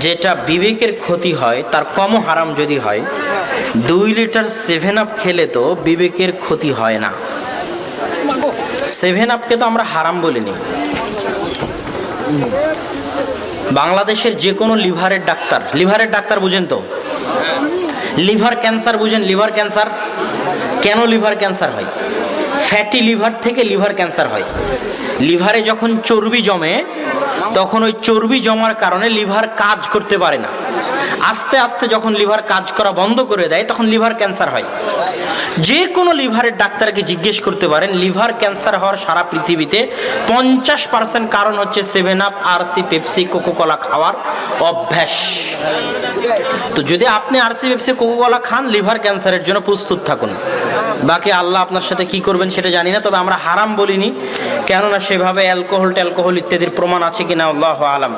যেটা বিবেকের ক্ষতি হয় তার কমও হারাম যদি হয়, 2 লিটার 7 আপ খেলে তো বিবেকের ক্ষতি হয় না। 7 আপকে তো আমরা হারাম বলিনি। বাংলাদেশের যে কোনো লিভারের ডাক্তার বুঝেন তো, লিভার ক্যান্সার বুঝেন? লিভার ক্যান্সার কেন লিভার ক্যান্সার হয়? ফ্যাটি লিভার থেকে লিভার ক্যান্সার হয়। লিভারে যখন চর্বি জমে তখন ওই চর্বি জমার কারণে লিভার কাজ করতে পারে না। আস্তে আস্তে যখন লিভার কাজ করা বন্ধ করে দেয় তখন লিভার ক্যান্সার হয়। যে কোনো লিভারের ডাক্তারকে জিজ্ঞেস করতে পারেন, লিভার ক্যান্সার হওয়ার সারা পৃথিবীতে 50% কারণ হচ্ছে 7 আপ, আরসি, পেপসি, কোকোকোলা খাওয়ার অভ্যাস। তো যদি আপনি আরসি, পেপসি, কোকোকোলা খান, লিভার ক্যান্সারের জন্য প্রস্তুত থাকুন। বাকি আল্লাহ আপনার সাথে কি করবেন সেটা জানি না, তবে আমরা হারাম বলিনি, কেননা সেভাবে অ্যালকোহল ইত্যাদির প্রমাণ আছে কিনা আল্লাহু আলাম।